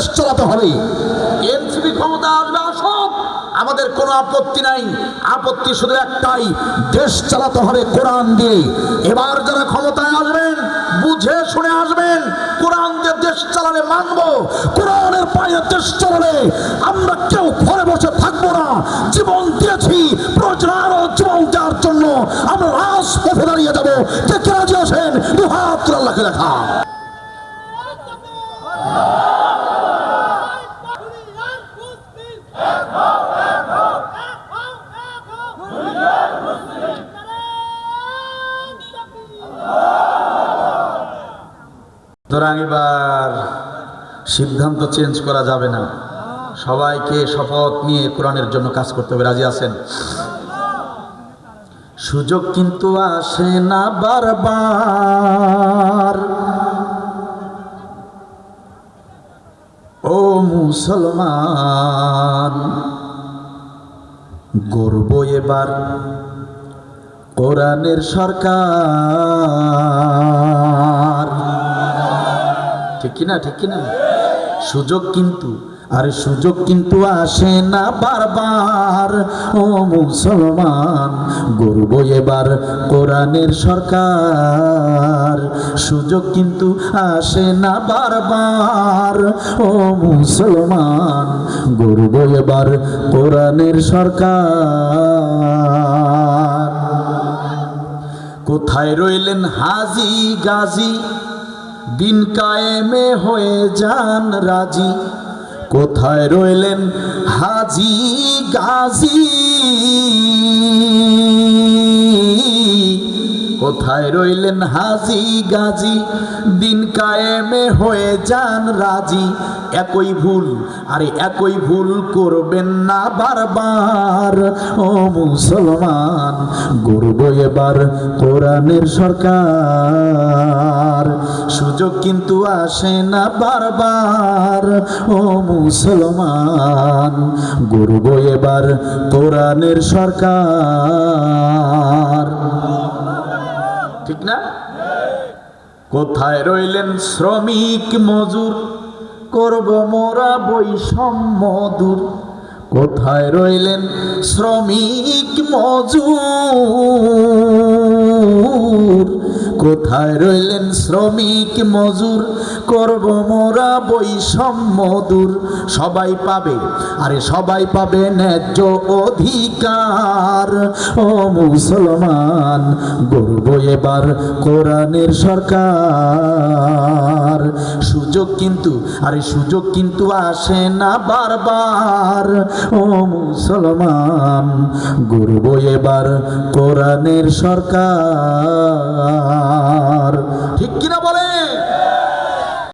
দেশ চালাতে হবে। এনসিপি ক্ষমতা আসবে, আসুক, আমাদের কোনো আপত্তি নাই। আপত্তি শুধু একটাই, দেশ চালাতে হবে কোরআন দিয়ে। এবার যারা ক্ষমতায় আসবেন বুঝে শুনে আসবেন। কোরআন দিয়ে দেশ চালালে মানব, কোরআনের পায়ে দেশ চালালে আমরা কেউ ঘরে বসে থাকবো না। জীবন দিয়েছি, প্রয়োজন আরো জীবন দেওয়ার জন্য আমরা রাজপথে দাঁড়িয়ে যাবো। কে কে রাজি আছেন? দুহাত তুলে আল্লাহকে দেখা। সুতরাং এবার সিদ্ধান্ত চেঞ্জ করা যাবে না। সবাইকে শপথ নিয়ে কোরআনের জন্য কাজ করতে হবে। রাজি আছেন? সুযোগ কিন্তু আসে না বারবার, ও মুসলমান, গর্ব এবার কোরআনের সরকার। ঠিক কিনা? ঠিক কিনা? সুযোগ কিন্তু, আরে সুযোগ কিন্তু আসে না বারবার, ও মুসলমান, গর্ব এবার কোরআনের সরকার। সুযোগ কিন্তু আসে না বারবার, ও মুসলমান, গর্ব এবার কোরআনের সরকার। কোথায় রইলেন হাজি গাজী, দিন কায়েমে হয়ে যান রাজি। কোথায় রইলেন হাজি গাজী, কোথায় রইলেন হাজি গাজী, দিন কায়েমে হয়ে যান রাজি। একই ভুল, আরে একই ভুল করবেন না বারবার, ও মুসলমান, গর্ব এবার কোরআনের সরকার। সুযোগ কিন্তু আসে না বারবার, ও মুসলমান, গর্ব এবার কোরআনের সরকার। ঠিক না? কোথায় রইলেন শ্রমিক মজুর, করব মোরা বৈষম্য দূর। কোথায় রইলেন শ্রমিক মজুর, কোথায় রইলেন শ্রমিক মজুর, করব মোরা বৈষম্য দূর। সবাই পাবে, আরে সবাই পাবে ন্যায্য অধিকার, ও মুসলমান, গর্ব এবার কোরআনের সরকার। সুযোগ কিন্তু, আরে সুযোগ কিন্তু আসে না বারবার, ও মুসলমান, গর্ব এবার কোরআনের সরকার। ঠিক কিনা বলে?